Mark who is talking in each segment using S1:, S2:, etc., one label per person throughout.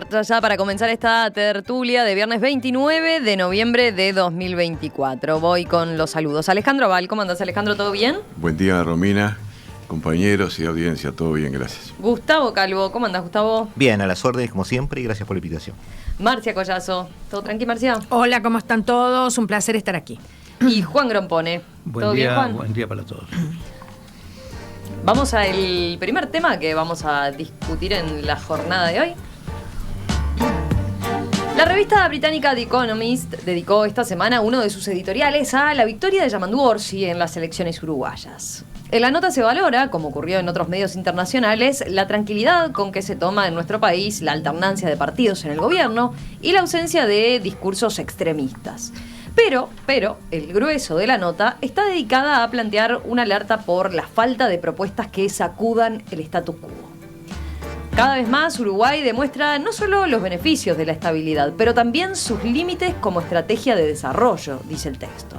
S1: Ya para comenzar esta tertulia de viernes 29 de noviembre de 2024. Voy con los saludos. Alejandro Val, ¿cómo andás, Alejandro? ¿Todo bien?
S2: Buen día, Romina, compañeros y audiencia, todo bien, gracias.
S1: Gustavo Calvo, ¿cómo andás, Gustavo?
S3: Bien, a las órdenes como siempre y gracias por la invitación.
S1: Marcia Collazo, ¿todo tranqui, Marcia?
S4: Hola, ¿cómo están todos? Un placer estar aquí.
S1: Y Juan Grompone. ¿Todo bien, Juan?
S5: Buen día para todos.
S1: Vamos al primer tema que vamos a discutir en la jornada de hoy. La revista británica The Economist dedicó esta semana uno de sus editoriales a la victoria de Yamandu Orsi en las elecciones uruguayas. En la nota se valora, como ocurrió en otros medios internacionales, la tranquilidad con que se toma en nuestro país la alternancia de partidos en el gobierno y la ausencia de discursos extremistas. Pero, el grueso de la nota está dedicada a plantear una alerta por la falta de propuestas que sacudan el statu quo. Cada vez más Uruguay demuestra no solo los beneficios de la estabilidad, pero también sus límites como estrategia de desarrollo, dice el texto.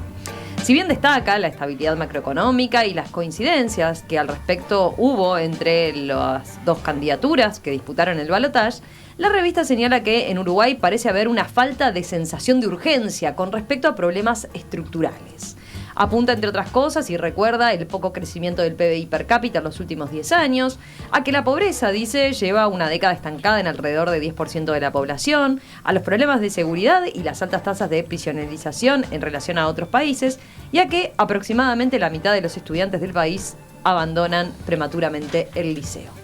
S1: Si bien destaca la estabilidad macroeconómica y las coincidencias que al respecto hubo entre las dos candidaturas que disputaron el balotaje, la revista señala que en Uruguay parece haber una falta de sensación de urgencia con respecto a problemas estructurales. Apunta, entre otras cosas, y recuerda el poco crecimiento del PBI per cápita en los últimos 10 años, a que la pobreza, dice, lleva una década estancada en alrededor de 10% de la población, a los problemas de seguridad y las altas tasas de prisionerización en relación a otros países, y a que aproximadamente la mitad de los estudiantes del país abandonan prematuramente el liceo.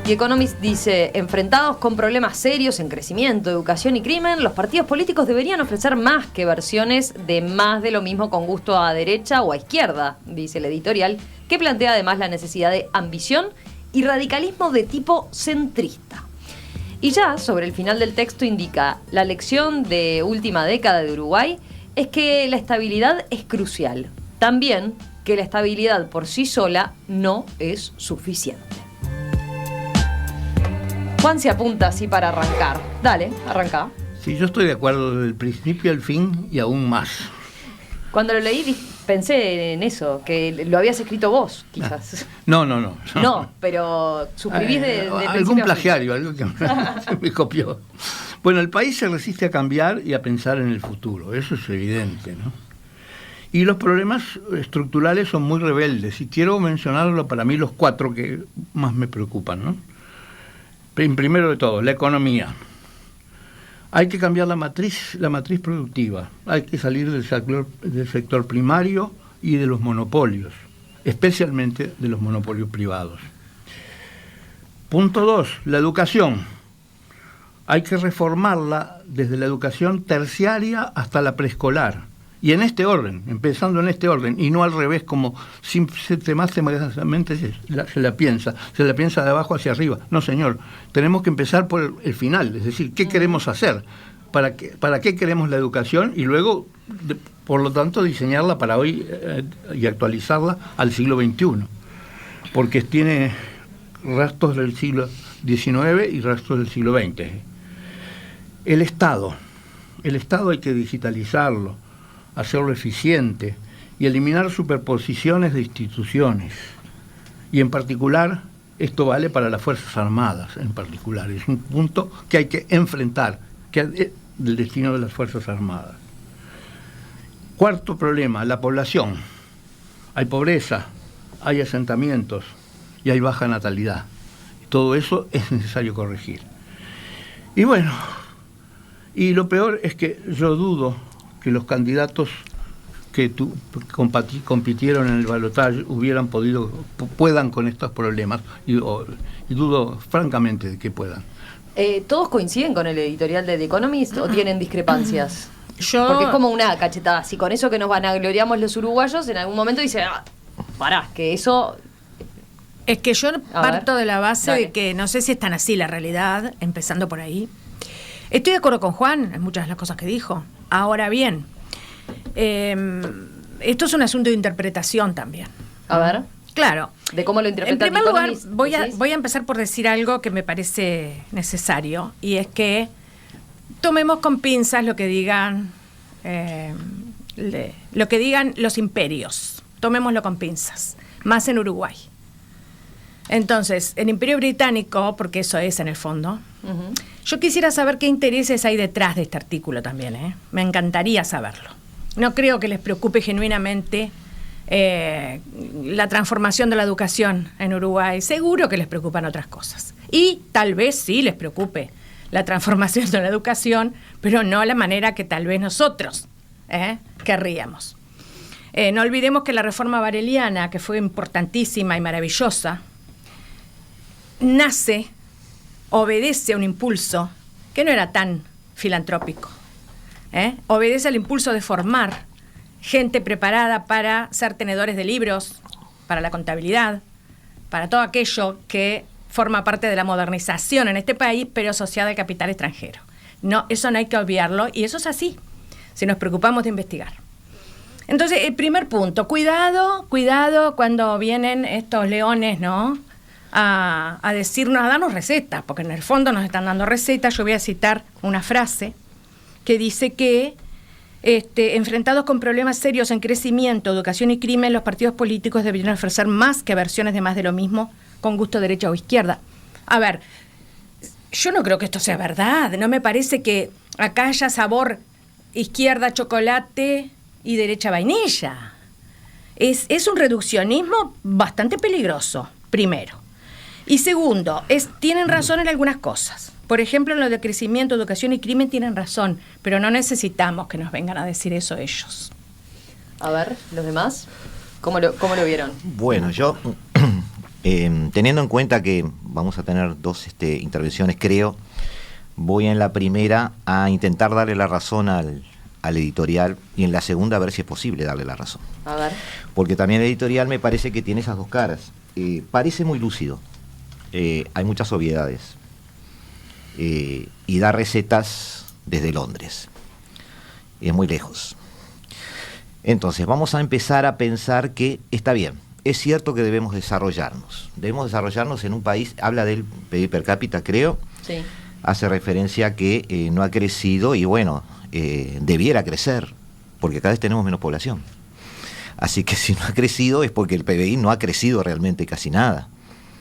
S1: The Economist dice, enfrentados con problemas serios en crecimiento, educación y crimen, los partidos políticos deberían ofrecer más que versiones de más de lo mismo con gusto a derecha o a izquierda, dice el editorial, que plantea además la necesidad de ambición y radicalismo de tipo centrista. Y ya, sobre el final del texto indica, la lección de última década de Uruguay es que la estabilidad es crucial. También que la estabilidad por sí sola no es suficiente. Juan se apunta así para arrancar. Dale, arranca.
S5: Sí, yo estoy de acuerdo del principio al fin y aún más.
S1: Cuando lo leí pensé en eso, que lo habías escrito vos, quizás.
S5: No,
S1: pero suscribís de
S5: algún plagiario, algo que se me copió. Bueno, el país se resiste a cambiar y a pensar en el futuro, eso es evidente, ¿no? Y los problemas estructurales son muy rebeldes, y quiero mencionarlo para mí los 4 que más me preocupan, ¿no? Primero de todo, la economía. Hay que cambiar la matriz productiva. Hay que salir del sector primario y de los monopolios, especialmente de los monopolios privados. Punto 2, la educación. Hay que reformarla desde la educación terciaria hasta la preescolar. Y en este orden, empezando en este orden, y no al revés como sistemáticamente se la piensa de abajo hacia arriba. No, señor, tenemos que empezar por el final, es decir, ¿qué queremos hacer? ¿Para qué queremos la educación? Y luego, por lo tanto, diseñarla para hoy y actualizarla al siglo XXI, porque tiene rastros del siglo XIX y rastros del siglo XX. El Estado hay que digitalizarlo, hacerlo eficiente y eliminar superposiciones de instituciones. Y en particular, esto vale para las Fuerzas Armadas en particular. Es un punto que hay que enfrentar, que es del destino de las Fuerzas Armadas. Cuarto problema, la población. Hay pobreza, hay asentamientos y hay baja natalidad. Todo eso es necesario corregir. Y bueno, y lo peor es que yo dudo que los candidatos que compitieron en el balotaje puedan con estos problemas, y dudo francamente de que puedan.
S1: ¿Todos coinciden con el editorial de The Economist o tienen discrepancias? Porque es como una cachetada. Si con eso que nos vanagloriamos los uruguayos, en algún momento dice, pará, que eso...
S4: Es que yo parto de la base
S1: Dale.
S4: de que no sé si es tan así la realidad, empezando por ahí. Estoy de acuerdo con Juan en muchas de las cosas que dijo. Ahora bien, esto es un asunto de interpretación también.
S1: A ver.
S4: Claro.
S1: De cómo lo interpreta.
S4: En primer lugar,
S1: ¿decís?
S4: voy a empezar por decir algo que me parece necesario, y es que tomemos con pinzas lo que digan los imperios. Tomémoslo con pinzas, más en Uruguay. Entonces, el Imperio Británico, porque eso es en el fondo,
S1: Ujú.
S4: Yo quisiera saber qué intereses hay detrás de este artículo también, ¿eh? Me encantaría saberlo. No creo que les preocupe genuinamente la transformación de la educación en Uruguay. Seguro que les preocupan otras cosas. Y tal vez sí les preocupe la transformación de la educación, pero no la manera que tal vez nosotros querríamos. No olvidemos que la reforma bareliana, que fue importantísima y maravillosa, obedece a un impulso que no era tan filantrópico. Obedece al impulso de formar gente preparada para ser tenedores de libros, para la contabilidad, para todo aquello que forma parte de la modernización en este país, pero asociada al capital extranjero. No, eso no hay que obviarlo, y eso es así, si nos preocupamos de investigar. Entonces, el primer punto, cuidado cuando vienen estos leones, ¿no?, a decirnos, a darnos recetas, porque en el fondo nos están dando recetas. Yo voy a citar una frase que dice que enfrentados con problemas serios en crecimiento, educación y crimen, los partidos políticos deberían ofrecer más que versiones de más de lo mismo, con gusto derecha o izquierda. A ver, yo no creo que esto sea verdad. No me parece que acá haya sabor izquierda chocolate y derecha vainilla. Es un reduccionismo bastante peligroso, primero. Y segundo, tienen razón en algunas cosas. Por ejemplo, en lo de crecimiento, educación y crimen tienen razón, pero no necesitamos que nos vengan a decir eso ellos.
S1: A ver, ¿los demás? ¿Cómo lo vieron?
S3: Bueno, yo, teniendo en cuenta que vamos a tener dos intervenciones, creo, voy en la primera a intentar darle la razón al editorial, y en la segunda a ver si es posible darle la razón.
S1: A ver.
S3: Porque también el editorial me parece que tiene esas dos caras. Parece muy lúcido. Hay muchas obviedades. Y da recetas desde Londres. Es muy lejos. Entonces, vamos a empezar a pensar que está bien. Es cierto que debemos desarrollarnos. Debemos desarrollarnos en un país, habla del PIB per cápita, creo.
S1: Sí.
S3: Hace referencia a que no ha crecido y bueno, debiera crecer, porque cada vez tenemos menos población. Así que si no ha crecido es porque el PBI no ha crecido realmente casi nada.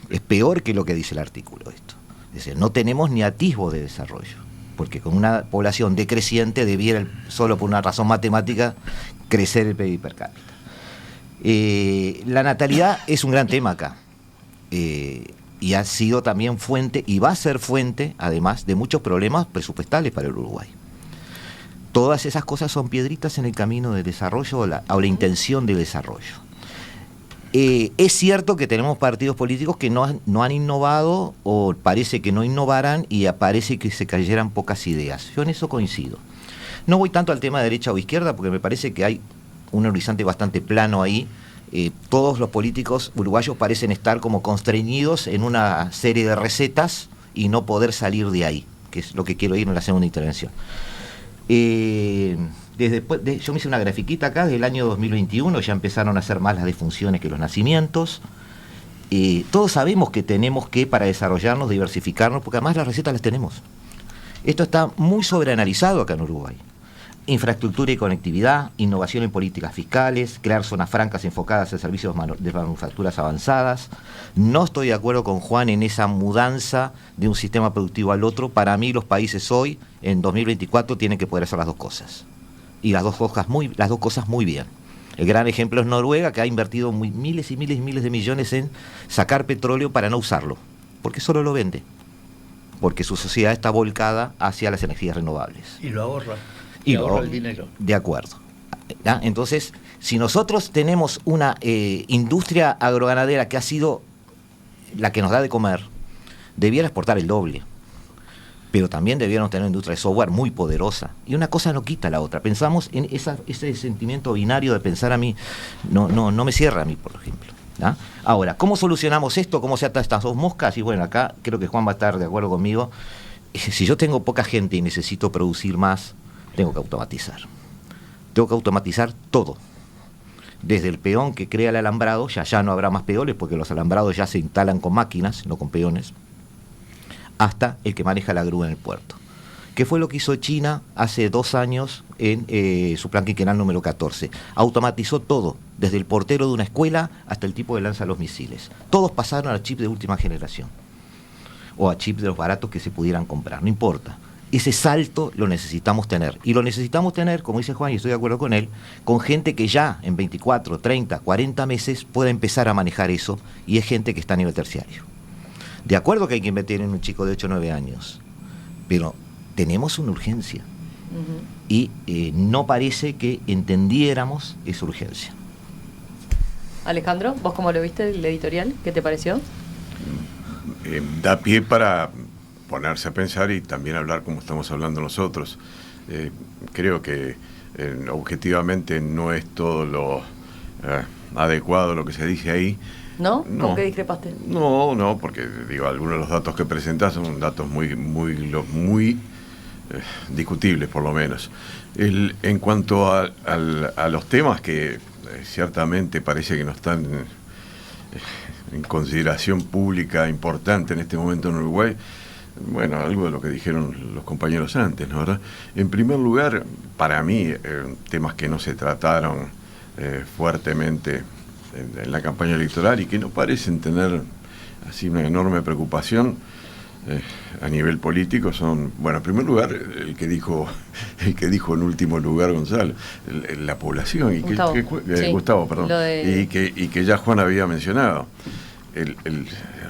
S3: Es peor que lo que dice el artículo esto. Es decir, no tenemos ni atisbo de desarrollo, porque con una población decreciente debiera, solo por una razón matemática, crecer el PIB per cápita. La natalidad es un gran tema acá, y ha sido también fuente, y va a ser fuente, además, de muchos problemas presupuestales para el Uruguay. Todas esas cosas son piedritas en el camino del desarrollo o la intención de desarrollo. Es cierto que tenemos partidos políticos que no han innovado, o parece que no innovaran, y parece que se cayeran pocas ideas. Yo en eso coincido. No voy tanto al tema de derecha o izquierda, porque me parece que hay un horizonte bastante plano ahí. Todos los políticos uruguayos parecen estar como constreñidos en una serie de recetas y no poder salir de ahí, que es lo que quiero ir en la segunda intervención. Yo me hice una grafiquita acá, desde el año 2021 ya empezaron a hacer más las defunciones que los nacimientos. Todos sabemos que tenemos que, para desarrollarnos, diversificarnos, porque además las recetas las tenemos. Esto está muy sobreanalizado acá en Uruguay. Infraestructura y conectividad, innovación en políticas fiscales, crear zonas francas enfocadas en servicios de manufacturas avanzadas. No estoy de acuerdo con Juan en esa mudanza de un sistema productivo al otro. Para mí los países hoy, en 2024, tienen que poder hacer las dos cosas. Y las dos cosas muy bien. El gran ejemplo es Noruega, que ha invertido miles y miles y miles de millones en sacar petróleo para no usarlo, porque solo lo vende, porque su sociedad está volcada hacia las energías renovables.
S5: Y lo ahorra.
S3: Y
S5: ahorra el dinero.
S3: De acuerdo. ¿Ya? Entonces, si nosotros tenemos una industria agroganadera que ha sido la que nos da de comer, debiera exportar el doble. Pero también debiéramos tener una industria de software muy poderosa. Y una cosa no quita la otra. Pensamos en ese sentimiento binario de pensar a mí, no me cierra a mí, por ejemplo. ¿Ya? Ahora, ¿cómo solucionamos esto? ¿Cómo se atan estas dos moscas? Y bueno, acá creo que Juan va a estar de acuerdo conmigo. Si yo tengo poca gente y necesito producir más, tengo que automatizar. Tengo que automatizar todo. Desde el peón que crea el alambrado, ya no habrá más peones, porque los alambrados ya se instalan con máquinas, no con peones, hasta el que maneja la grúa en el puerto. ¿Qué fue lo que hizo China hace 2 años en su plan quinquenal número 14? Automatizó todo, desde el portero de una escuela hasta el tipo que lanza los misiles. Todos pasaron al chip de última generación. o a chips de los baratos que se pudieran comprar, no importa. Ese salto lo necesitamos tener. Y lo necesitamos tener, como dice Juan, y estoy de acuerdo con él, con gente que ya en 24, 30, 40 meses pueda empezar a manejar eso, y es gente que está a nivel terciario. De acuerdo que hay que invertir en un chico de 8 o 9 años, pero tenemos una urgencia. Y no parece que entendiéramos esa urgencia.
S1: Alejandro, ¿vos cómo lo viste el editorial? ¿Qué te pareció?
S2: Da pie para ponerse a pensar y también hablar como estamos hablando nosotros. Creo que objetivamente no es todo lo adecuado lo que se dice ahí.
S1: ¿No?
S2: No.
S1: ¿Con qué discrepaste?
S2: No, porque digo, algunos de los datos que presentás son datos muy discutibles, por lo menos. En cuanto a los temas que ciertamente parece que no están en consideración pública importante en este momento en Uruguay, bueno, algo de lo que dijeron los compañeros antes, ¿no? ¿Verdad? En primer lugar, para mí, temas que no se trataron fuertemente en la campaña electoral y que no parecen tener así una enorme preocupación a nivel político son, bueno, en primer lugar, el que dijo en último lugar Gonzalo, la población, y
S1: Gustavo, sí,
S2: Gustavo, perdón, y que ya Juan había mencionado.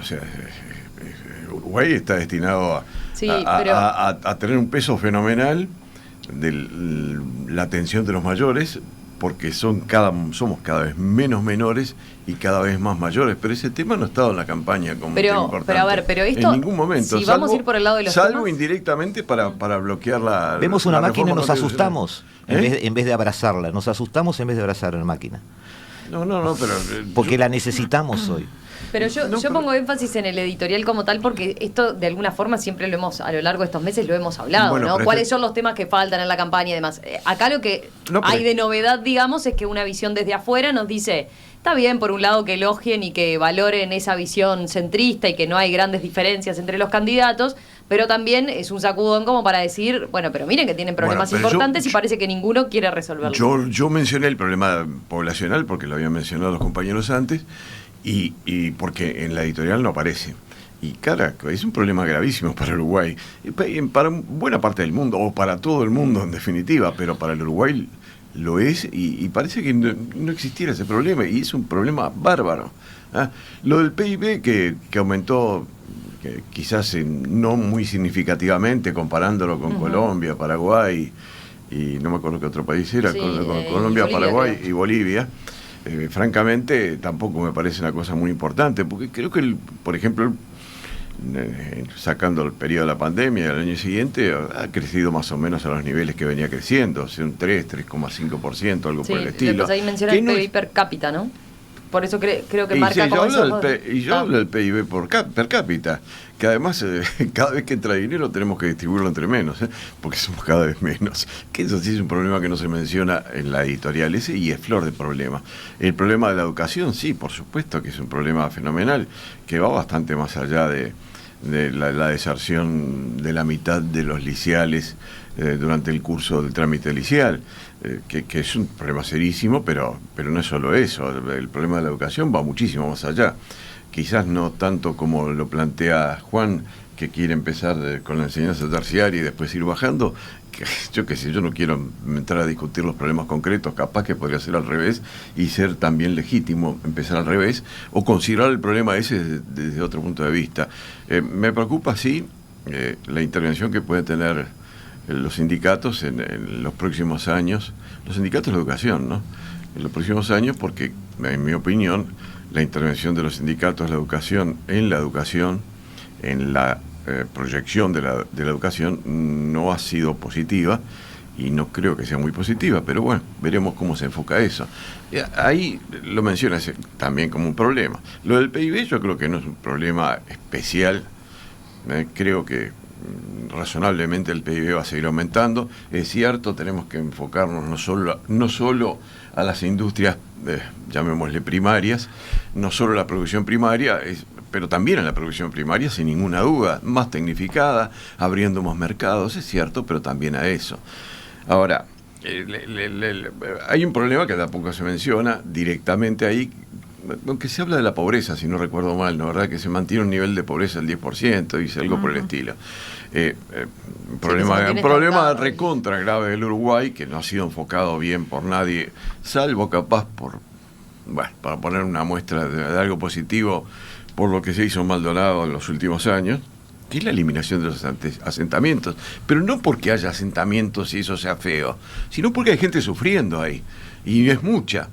S2: O sea, Uruguay está destinado a tener un peso fenomenal de la atención de los mayores, porque somos cada vez menos menores y cada vez más mayores, pero ese tema no ha estado en la campaña como tema importante.
S1: Pero a ver, pero esto,
S2: en ningún momento,
S1: si vamos a ir por el lado de los
S2: salvo
S1: temas,
S2: indirectamente para bloquear la...
S3: Vemos una máquina y nos asustamos
S2: ¿Eh?
S3: en vez de abrazarla, nos asustamos en vez de abrazar a la máquina.
S2: No, pero...
S3: Porque la necesitamos hoy.
S1: Pero yo pongo énfasis en el editorial como tal porque esto de alguna forma siempre lo hemos, a lo largo de estos meses lo hemos hablado,
S2: bueno,
S1: ¿no? ¿Cuáles son los temas que faltan en la campaña y demás? Acá lo que hay de novedad, digamos, es que una visión desde afuera nos dice, está bien por un lado que elogien y que valoren esa visión centrista y que no hay grandes diferencias entre los candidatos, pero también es un sacudón como para decir, bueno, pero miren que tienen problemas importantes y parece que ninguno quiere resolverlos.
S2: Yo mencioné el problema poblacional porque lo habían mencionado los compañeros antes, y porque en la editorial no aparece. Y carajo, es un problema gravísimo para Uruguay, para buena parte del mundo, o para todo el mundo en definitiva, pero para el Uruguay lo es, y parece que no existiera ese problema, y es un problema bárbaro. ¿Ah? Lo del PIB que aumentó, que quizás no muy significativamente comparándolo con Colombia, Paraguay, y no me acuerdo qué otro país era,
S1: sí,
S2: con Colombia,
S1: Bolivia,
S2: Paraguay
S1: creo.
S2: Y Bolivia. Francamente tampoco me parece una cosa muy importante, porque creo que, por ejemplo, sacando el periodo de la pandemia, el año siguiente ha crecido más o menos a los niveles que venía creciendo, o sea, un 3,5%, algo por el estilo.
S1: Pues ahí menciona el PIB per cápita, ¿no? Por eso creo que marca como
S2: yo hablo del PIB per cápita, que además cada vez que entra dinero tenemos que distribuirlo entre menos, porque somos cada vez menos. Que eso sí es un problema que no se menciona en la editorial ese, y es flor de problema. El problema de la educación, sí, por supuesto que es un problema fenomenal, que va bastante más allá de la deserción de la mitad de los liceales durante el curso del trámite liceal, que es un problema serísimo, pero no es solo eso. El problema de la educación va muchísimo más allá. Quizás no tanto como lo plantea Juan, que quiere empezar con la enseñanza terciaria y después ir bajando. Yo qué sé, yo no quiero entrar a discutir los problemas concretos, capaz que podría ser al revés y ser también legítimo empezar al revés, o considerar el problema ese desde otro punto de vista. Me preocupa, sí, la intervención que pueden tener los sindicatos en los próximos años, los sindicatos de educación, ¿no? En los próximos años, porque, en mi opinión, la intervención de los sindicatos de la educación, en la proyección de la educación, no ha sido positiva, y no creo que sea muy positiva, pero bueno, veremos cómo se enfoca eso. Ahí lo menciona también como un problema. Lo del PIB yo creo que no es un problema especial, creo que razonablemente el PIB va a seguir aumentando. Es cierto, tenemos que enfocarnos no solo a las industrias, llamémosle primarias, no solo a la producción primaria, pero también a la producción primaria, sin ninguna duda, más tecnificada, abriendo más mercados, es cierto, pero también a eso. Ahora, hay un problema que tampoco se menciona directamente ahí, aunque se habla de la pobreza, si no recuerdo mal, ¿no? ¿Verdad? Que se mantiene un nivel de pobreza del 10%, dice algo por el estilo. Un problema recontra grave del Uruguay, que no ha sido enfocado bien por nadie, salvo capaz para poner una muestra de algo positivo, por lo que se hizo en Maldonado en los últimos años, que es la eliminación de los asentamientos. Pero no porque haya asentamientos y eso sea feo, sino porque hay gente sufriendo ahí, y es mucha.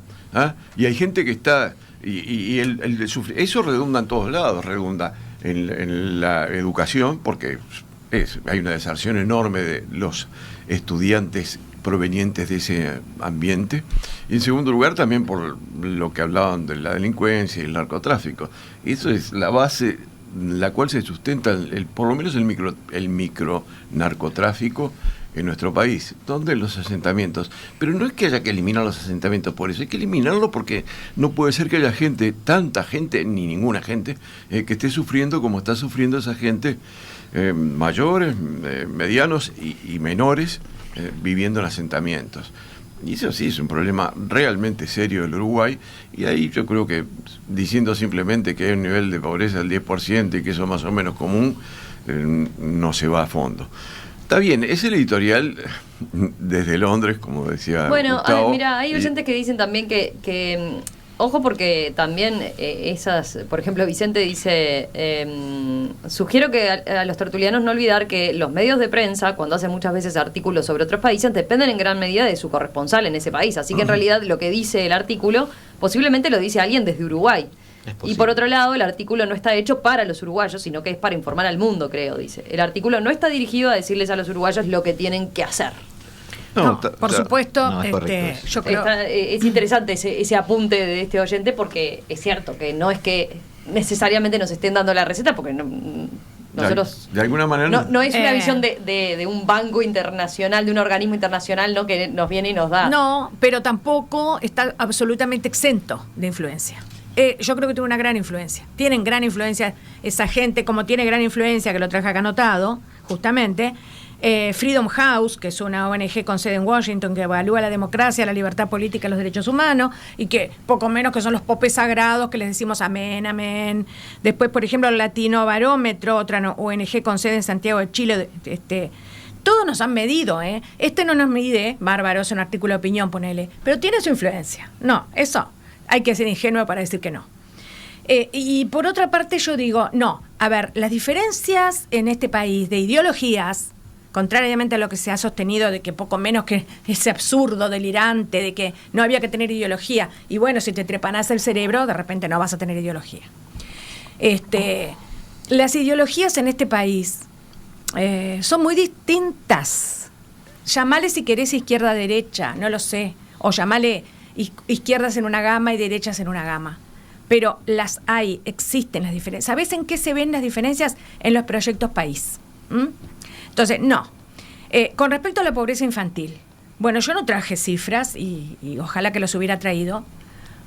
S2: Y hay gente que está... eso redunda en todos lados, redunda en la educación, porque hay una deserción enorme de los estudiantes provenientes de ese ambiente, y en segundo lugar también por lo que hablaban de la delincuencia y el narcotráfico. Eso es la base en la cual se sustenta por lo menos el micro narcotráfico en nuestro país, donde los asentamientos. Pero no es que haya que eliminar los asentamientos por eso, hay que eliminarlo porque no puede ser que haya tanta gente, ni ninguna gente, que esté sufriendo como está sufriendo esa gente, mayores, medianos y menores, viviendo en asentamientos. Y eso sí es un problema realmente serio del Uruguay, y ahí yo creo que diciendo simplemente que hay un nivel de pobreza del 10% y que eso es más o menos común, no se va a fondo. Está bien, es el editorial desde Londres, como decía Gustavo.
S1: Mira, hay oyentes que dicen también que ojo, porque también por ejemplo, Vicente dice, sugiero que a los tertulianos no olvidar que los medios de prensa, cuando hacen muchas veces artículos sobre otros países, dependen en gran medida de su corresponsal en ese país. Así que en realidad lo que dice el artículo, posiblemente lo dice alguien desde Uruguay. Y por otro lado, el artículo no está hecho para los uruguayos, sino que es para informar al mundo, creo, dice. El artículo no está dirigido a decirles a los uruguayos lo que tienen que hacer.
S4: No, por supuesto, yo creo...
S1: es interesante ese apunte de este oyente, porque es cierto que no es que necesariamente nos estén dando la receta, porque nosotros...
S2: De alguna manera...
S1: No es una visión de un banco internacional, de un organismo internacional, ¿no?, que nos viene y nos da.
S4: No, pero tampoco está absolutamente exento de influencia. Yo creo que tiene una gran influencia. Tienen gran influencia esa gente, como tiene gran influencia, que lo traje acá anotado, justamente, Freedom House, que es una ONG con sede en Washington, que evalúa la democracia, la libertad política y los derechos humanos, y que poco menos que son los popes sagrados que les decimos amén, amén. Después, por ejemplo, el Latino Barómetro, otra ONG con sede en Santiago de Chile, todos nos han medido, no nos mide, bárbaro, es un artículo de opinión, ponele, pero tiene su influencia. No, eso hay que ser ingenuo para decir que no. Y por otra parte yo digo, no, a ver, las diferencias en este país de ideologías, contrariamente a lo que se ha sostenido de que poco menos que ese absurdo delirante de que no había que tener ideología, y bueno, si te trepanás el cerebro, de repente no vas a tener ideología. Las ideologías en este país son muy distintas. Llamale si querés izquierda-derecha, no lo sé, o llamale izquierdas en una gama y derechas en una gama. Pero las hay, existen las diferencias. ¿Sabés en qué se ven las diferencias? En los proyectos país. Entonces, no. Con respecto a la pobreza infantil, bueno, yo no traje cifras y ojalá que los hubiera traído,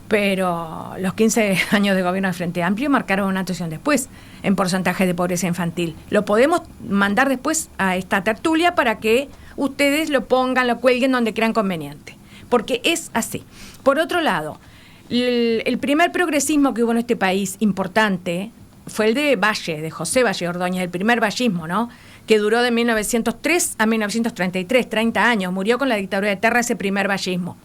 S4: pero los 15 años de gobierno de Frente Amplio marcaron un antes y un después en porcentaje de pobreza infantil. Lo podemos mandar después a esta tertulia para que ustedes lo pongan, lo cuelguen donde crean conveniente, porque es así. Por otro lado, el primer progresismo que hubo en este país importante fue el de Valle, de José Valle Ordóñez, el primer vallismo, ¿no?, que duró de 1903 a 1933, 30 años. Murió con la dictadura de Terra ese primer vallismo.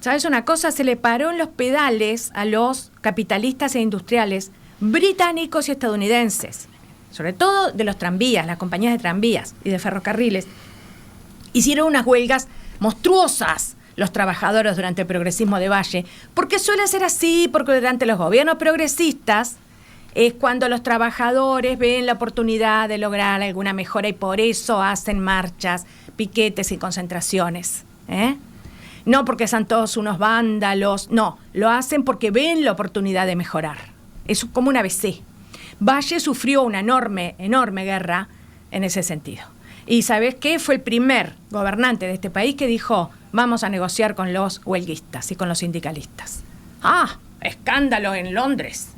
S4: ¿Sabes una cosa? Se le paró en los pedales a los capitalistas e industriales británicos y estadounidenses, sobre todo de los tranvías, las compañías de tranvías y de ferrocarriles. Hicieron unas huelgas monstruosas los trabajadores durante el progresismo de Valle, porque suele ser así, porque durante los gobiernos progresistas es cuando los trabajadores ven la oportunidad de lograr alguna mejora y por eso hacen marchas, piquetes y concentraciones. No porque sean todos unos vándalos, no, lo hacen porque ven la oportunidad de mejorar. Es como un ABC. Valle sufrió una enorme guerra en ese sentido. ¿Y sabés qué? Fue el primer gobernante de este país que dijo, vamos a negociar con los huelguistas y con los sindicalistas. ¡Ah! Escándalo en Londres.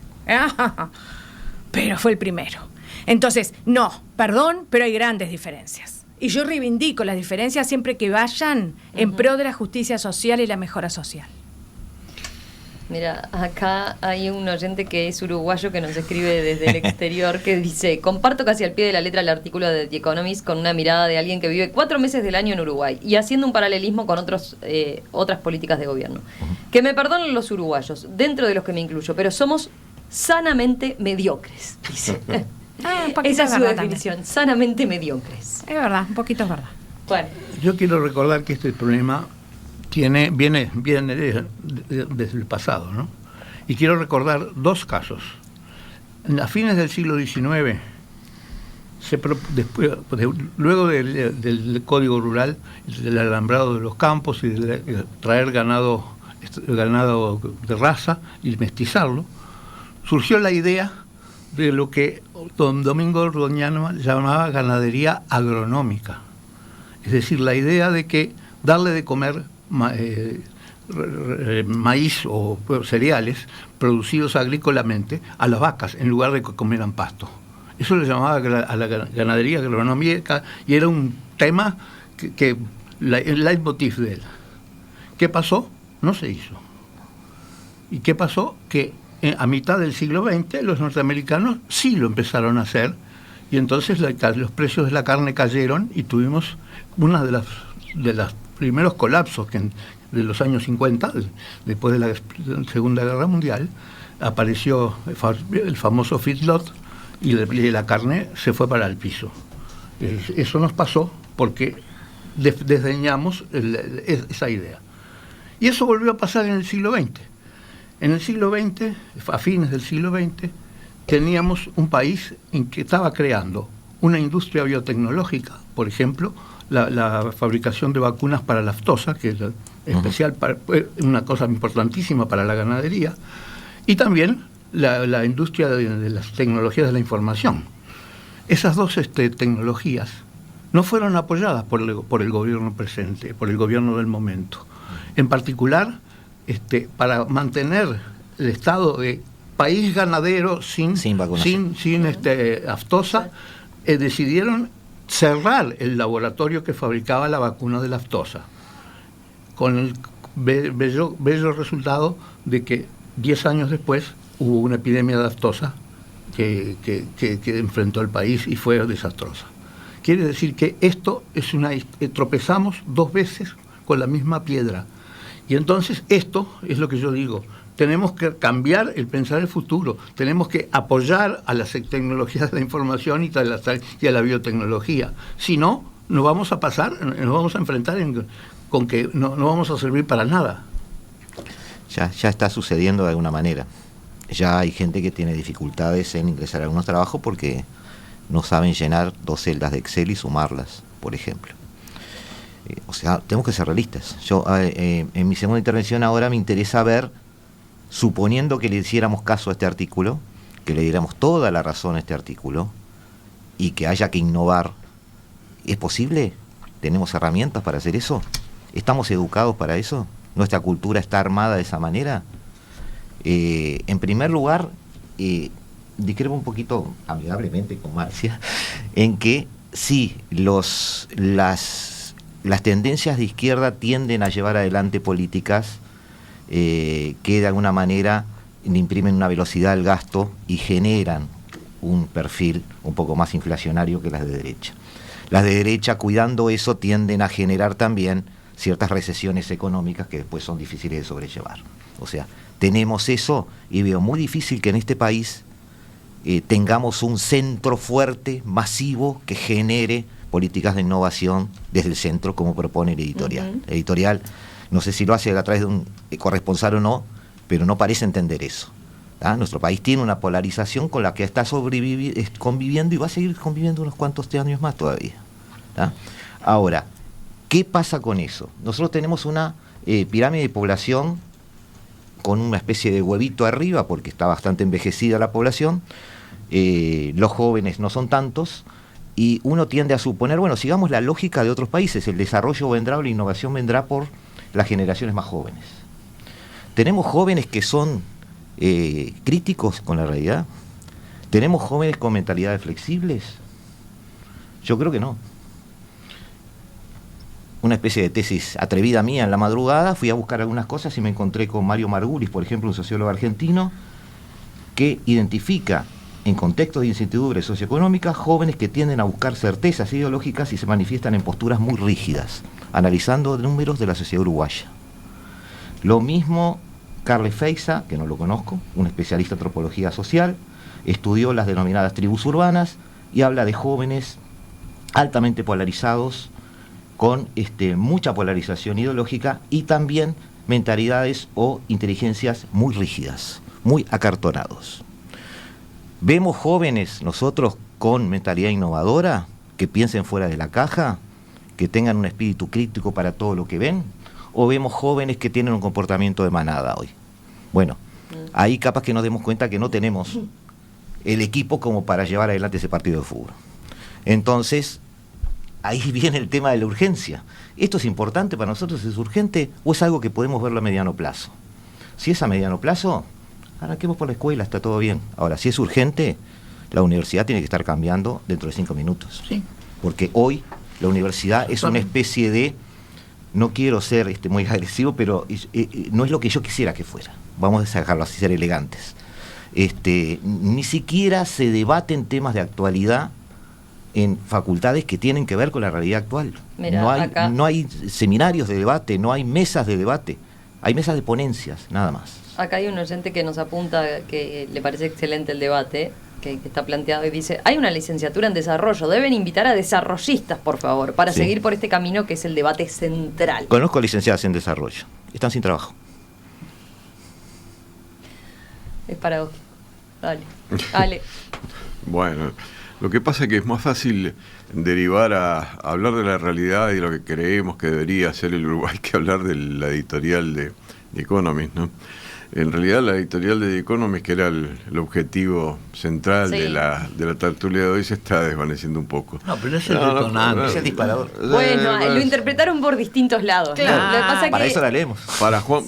S4: Pero fue el primero. Entonces, no, perdón, pero hay grandes diferencias. Y yo reivindico las diferencias siempre que vayan en pro de la justicia social y la mejora social.
S1: Mira, acá hay un oyente que es uruguayo que nos escribe desde el exterior que dice: comparto casi al pie de la letra el artículo de The Economist con una mirada de alguien que vive 4 meses del año en Uruguay y haciendo un paralelismo con otras políticas de gobierno. Que me perdonen los uruguayos, dentro de los que me incluyo, pero somos sanamente mediocres, dice. Esa es su definición, sanamente mediocres.
S4: Es verdad, un poquito es verdad.
S1: Bueno.
S5: Yo quiero recordar que este problema viene desde el pasado, ¿no? Y quiero recordar 2 casos. A fines del siglo XIX, luego del Código Rural, del alambrado de los campos y de traer ganado de raza y mestizarlo, surgió la idea de lo que don Domingo Ordóñez llamaba ganadería agronómica. Es decir, la idea de que darle de comer maíz o cereales producidos agrícolamente a las vacas en lugar de que comieran pasto. Eso le llamaba a la ganadería agronómica y era un tema el leitmotiv de él. ¿Qué pasó? No se hizo. ¿Y qué pasó? Que a mitad del siglo XX los norteamericanos sí lo empezaron a hacer y entonces los precios de la carne cayeron y tuvimos una de las primeros colapsos de los años 50, después de la Segunda Guerra Mundial, apareció el famoso feedlot y la carne se fue para el piso. Eso nos pasó porque desdeñamos esa idea. Y eso volvió a pasar en el siglo XX. En el siglo XX, a fines del siglo XX, teníamos un país en que estaba creando una industria biotecnológica, por ejemplo, la fabricación de vacunas para la aftosa, que es especial, una cosa importantísima para la ganadería, y también la industria de las tecnologías de la información. Esas 2 tecnologías no fueron apoyadas por el gobierno presente, por el gobierno del momento. En particular, para mantener el estado de país ganadero sin aftosa, decidieron cerrar el laboratorio que fabricaba la vacuna de la aftosa, con el bello resultado de que 10 años después hubo una epidemia de aftosa que enfrentó el país y fue desastrosa. Quiere decir que esto es tropezamos 2 veces con la misma piedra. Y entonces esto es lo que yo digo, tenemos que cambiar el pensar el futuro, tenemos que apoyar a las tecnologías de la información y a la biotecnología. Si no, nos vamos a enfrentar con que no vamos a servir para nada.
S3: Ya está sucediendo de alguna manera. Ya hay gente que tiene dificultades en ingresar a algunos trabajos porque no saben llenar 2 celdas de Excel y sumarlas, por ejemplo. O sea, tenemos que ser realistas. Yo, en mi segunda intervención ahora me interesa ver, suponiendo que le hiciéramos caso a este artículo, que le diéramos toda la razón a este artículo y que haya que innovar, ¿es posible? ¿Tenemos herramientas para hacer eso? ¿Estamos educados para eso? ¿Nuestra cultura está armada de esa manera? En primer lugar, discrepo un poquito amigablemente con Marcia en que sí, las tendencias de izquierda tienden a llevar adelante políticas que de alguna manera imprimen una velocidad al gasto y generan un perfil un poco más inflacionario que las de derecha. Las de derecha, cuidando eso, tienden a generar también ciertas recesiones económicas que después son difíciles de sobrellevar. O sea, tenemos eso y veo muy difícil que en este país tengamos un centro fuerte, masivo, que genere políticas de innovación desde el centro, como propone el editorial. El editorial, no sé si lo hace a través de un corresponsal o no, pero no parece entender eso. Nuestro país tiene una polarización con la que está conviviendo y va a seguir conviviendo unos cuantos años más todavía. Ahora, ¿qué pasa con eso? Nosotros tenemos una pirámide de población con una especie de huevito arriba, porque está bastante envejecida la población, los jóvenes no son tantos, y uno tiende a suponer, bueno, sigamos la lógica de otros países, el desarrollo vendrá o la innovación vendrá por las generaciones más jóvenes. ¿Tenemos jóvenes que son críticos con la realidad? ¿Tenemos jóvenes con mentalidades flexibles? Yo creo que no. una especie de tesis atrevida mía en la madrugada, fui a buscar algunas cosas y me encontré con Mario Margulis, por ejemplo, un sociólogo argentino, que identifica en contextos de incertidumbre socioeconómica jóvenes que tienden a buscar certezas ideológicas y se manifiestan en posturas muy rígidas, analizando números de la sociedad uruguaya. Lo mismo Carles Feixa, que no lo conozco, un especialista en antropología social, estudió las denominadas tribus urbanas y habla de jóvenes altamente polarizados, con mucha polarización ideológica y también mentalidades o inteligencias muy rígidas, muy acartonados. Vemos jóvenes nosotros con mentalidad innovadora, que piensen fuera de la caja, que tengan un espíritu crítico para todo lo que ven, o vemos jóvenes que tienen un comportamiento de manada hoy. Bueno, ahí capaz que nos demos cuenta que no tenemos el equipo como para llevar adelante ese partido de fútbol. Entonces, ahí viene el tema de la urgencia. ¿Esto es importante para nosotros? ¿Es urgente o es algo que podemos verlo a mediano plazo? Si es a mediano plazo, arranquemos por la escuela, está todo bien. Ahora, si es urgente, la universidad tiene que estar cambiando dentro de 5 minutos. Sí. Porque hoy la universidad es una especie de, no quiero ser muy agresivo, pero no es lo que yo quisiera que fuera. Vamos a dejarlo así, ser elegantes. Ni siquiera se debaten temas de actualidad en facultades que tienen que ver con la realidad actual. Mirá, no hay seminarios de debate, no hay mesas de debate, hay mesas de ponencias, nada más.
S1: Acá hay un oyente que nos apunta que le parece excelente el debate que está planteado y dice: hay una licenciatura en desarrollo, deben invitar a desarrollistas, por favor, para seguir por este camino que es el debate central.
S3: Conozco licenciadas en desarrollo, están sin trabajo.
S1: Es para vos. Dale.
S2: Bueno, lo que pasa es que es más fácil derivar a hablar de la realidad y de lo que creemos que debería ser el Uruguay que hablar de la editorial de Economist, ¿no? En realidad la editorial de The Economist, que era el objetivo central de la tertulia de hoy, se está desvaneciendo un poco.
S5: No, pero es el detonante,
S3: es el disparador.
S1: Bueno, lo interpretaron por distintos lados.
S4: Claro.
S1: ¿no? Lo que pasa
S3: para
S1: que,
S3: eso la leemos.
S2: Para Juan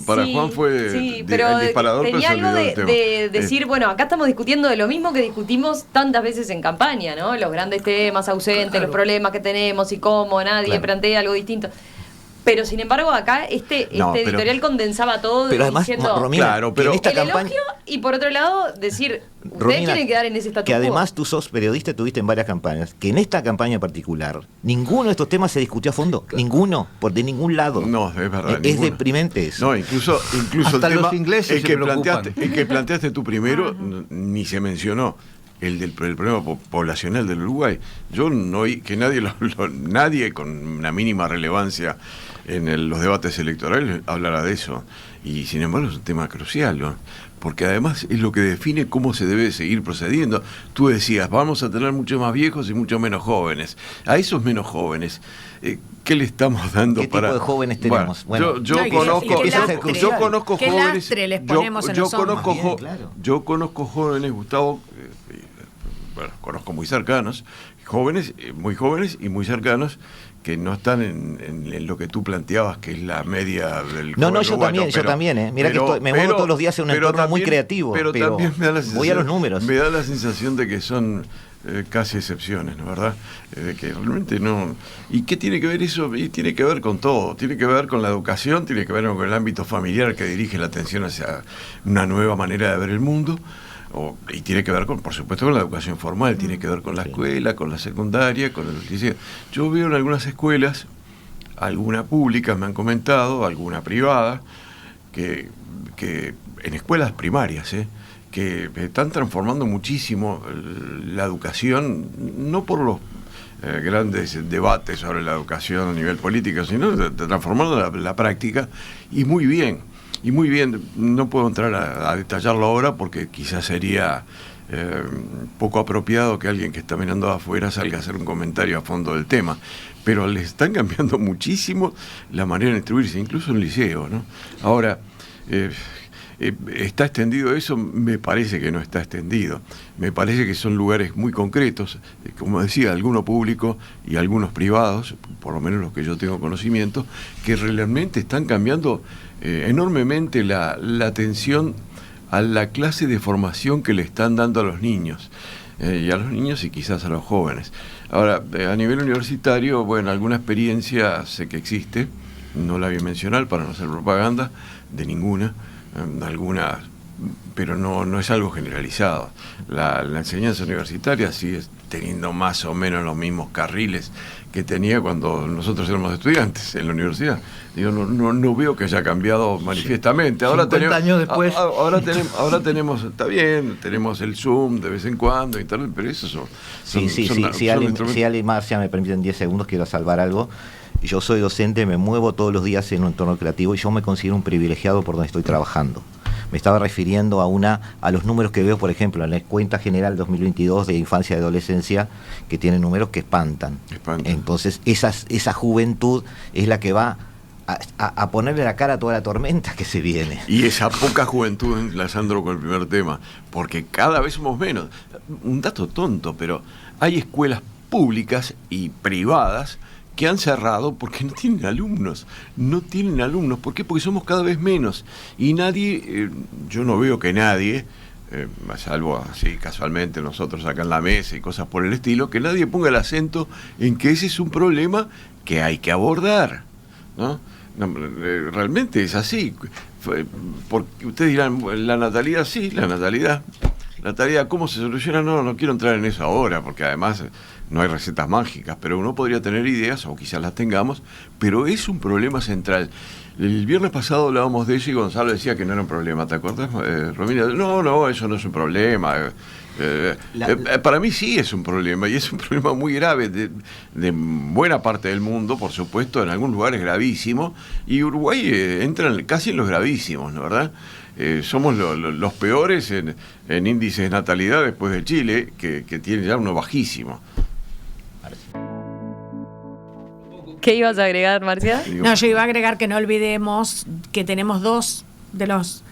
S2: fue
S1: pero
S2: el disparador,
S1: tenía
S2: pero
S1: algo
S2: el tema.
S1: de decir, bueno, acá estamos discutiendo de lo mismo que discutimos tantas veces en campaña, ¿no? Los grandes temas ausentes, los problemas que tenemos y cómo nadie plantea algo distinto. Pero sin embargo acá editorial condensaba todo,
S3: pero además,
S1: diciendo
S3: Romina,
S2: pero
S3: en esta
S1: el
S3: campaña,
S1: elogio y por otro lado decir, ustedes
S3: Romina,
S1: quieren quedar en ese estatus
S3: que
S1: quo.
S3: además tú sos periodista, tuviste en varias campañas, que en esta campaña en particular ninguno de estos temas se discutió a fondo, ninguno, de ningún lado.
S2: No, es verdad.
S3: Es deprimente eso.
S2: No, incluso
S5: hasta
S2: el tema,
S5: los ingleses
S2: el
S5: se
S2: que
S5: preocupan.
S2: planteaste tú primero, ni se mencionó. El problema poblacional del Uruguay. Yo no oí que nadie con una mínima relevancia en los debates electorales hablara de eso. Y sin embargo es un tema crucial, ¿no? Porque además es lo que define cómo se debe seguir procediendo. Tú decías, vamos a tener mucho más viejos y mucho menos jóvenes. A esos menos jóvenes, ¿qué le estamos dando para...?
S3: ¿Qué tipo de jóvenes tenemos?
S2: Yo conozco
S4: ¿Qué
S2: jóvenes...
S4: lastre les ponemos en los hombros?
S2: Yo conozco jóvenes, Gustavo, conozco muy cercanos, jóvenes, muy jóvenes y muy cercanos, que no están en lo que tú planteabas, que es la media del
S3: No, yo también. Mira que me muevo todos los días en un entorno también, muy creativo, pero también me da la sensación, voy a los números.
S2: Me da la sensación de que son casi excepciones, ¿no? ¿Verdad? Que realmente no... ¿Y qué tiene que ver eso? Y tiene que ver con todo. Tiene que ver con la educación, tiene que ver con el ámbito familiar que dirige la atención hacia una nueva manera de ver el mundo. Y tiene que ver por supuesto con la educación formal, tiene que ver con la escuela, con la secundaria, con el liceo. Yo veo en algunas escuelas, algunas públicas me han comentado, alguna privada, que en escuelas primarias, que están transformando muchísimo la educación, no por los grandes debates sobre la educación a nivel político, sino transformando la práctica, y muy bien. Y muy bien, no puedo entrar a detallarlo ahora porque quizás sería poco apropiado que alguien que está mirando afuera salga a hacer un comentario a fondo del tema, pero les están cambiando muchísimo la manera de instruirse, incluso en el liceo, ¿no? Ahora, ¿está extendido eso? Me parece que no está extendido. Me parece que son lugares muy concretos, como decía, algunos públicos y algunos privados, por lo menos los que yo tengo conocimiento, que realmente están cambiando enormemente la atención a la clase de formación que le están dando a los niños. y a los niños y quizás a los jóvenes. Ahora, a nivel universitario, bueno, alguna experiencia sé que existe, no la voy a mencionar para no hacer propaganda de ninguna, alguna, pero no es algo generalizado. La enseñanza universitaria sigue teniendo más o menos los mismos carriles que tenía cuando nosotros éramos estudiantes en la universidad. Digo, no veo que haya cambiado manifiestamente. Ahora
S5: 50 años después.
S2: Ahora tenemos, está bien, tenemos el Zoom de vez en cuando, internet, pero eso son
S3: Si Ali y Marcia me permiten 10 segundos, quiero salvar algo. Yo soy docente, me muevo todos los días en un entorno creativo y yo me considero un privilegiado por donde estoy trabajando. Me estaba refiriendo a los números que veo, por ejemplo, en la cuenta general 2022 de infancia y adolescencia, que tiene números que espantan. Entonces, esa juventud es la que va a ponerle la cara a toda la tormenta que se viene.
S2: Y esa poca juventud, enlazando con el primer tema, porque cada vez somos menos. Un dato tonto, pero hay escuelas públicas y privadas que han cerrado porque no tienen alumnos. ¿Por qué? Porque somos cada vez menos. Y nadie, yo no veo que nadie, salvo así casualmente nosotros acá en la mesa y cosas por el estilo, que nadie ponga el acento en que ese es un problema que hay que abordar, ¿no? Realmente es así. Porque ustedes dirán, la natalidad, sí, la natalidad, ¿cómo se soluciona? No quiero entrar en eso ahora, porque además no hay recetas mágicas, pero uno podría tener ideas, o quizás las tengamos, pero es un problema central. El viernes pasado hablábamos de eso y Gonzalo decía que no era un problema, ¿te acuerdas, Romina? No, eso no es un problema. Para mí sí es un problema, y es un problema muy grave de buena parte del mundo, por supuesto, en algunos lugares gravísimo, y Uruguay entra casi en los gravísimos, ¿no, verdad? Somos los peores en índices de natalidad después de Chile, que tiene ya uno bajísimo.
S1: ¿Qué ibas a agregar, Marcia?
S4: No, yo iba a agregar que no olvidemos que tenemos dos de los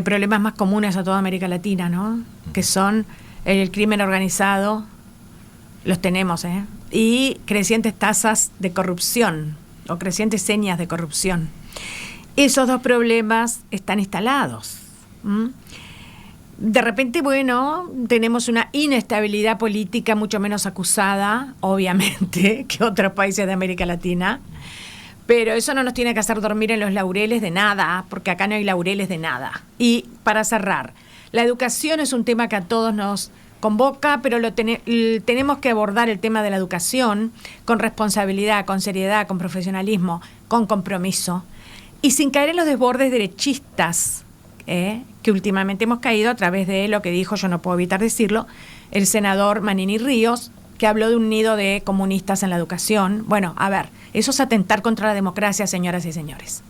S4: problemas más comunes a toda América Latina, ¿no? Que son el crimen organizado, los tenemos, y crecientes tasas de corrupción o crecientes señas de corrupción. Esos dos problemas están instalados. De repente, bueno, tenemos una inestabilidad política mucho menos acusada, obviamente, que otros países de América Latina, pero eso no nos tiene que hacer dormir en los laureles de nada, porque acá no hay laureles de nada. Y para cerrar, la educación es un tema que a todos nos convoca, pero tenemos que abordar el tema de la educación con responsabilidad, con seriedad, con profesionalismo, con compromiso, y sin caer en los desbordes derechistas, que últimamente hemos caído a través de lo que dijo, yo no puedo evitar decirlo, el senador Manini Ríos, que habló de un nido de comunistas en la educación. Bueno, a ver, eso es atentar contra la democracia, señoras y señores.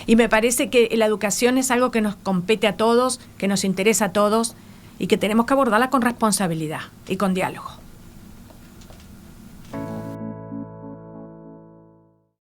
S4: Y me parece que la educación es algo que nos compete a todos, que nos interesa a todos y que tenemos que abordarla con responsabilidad y con diálogo.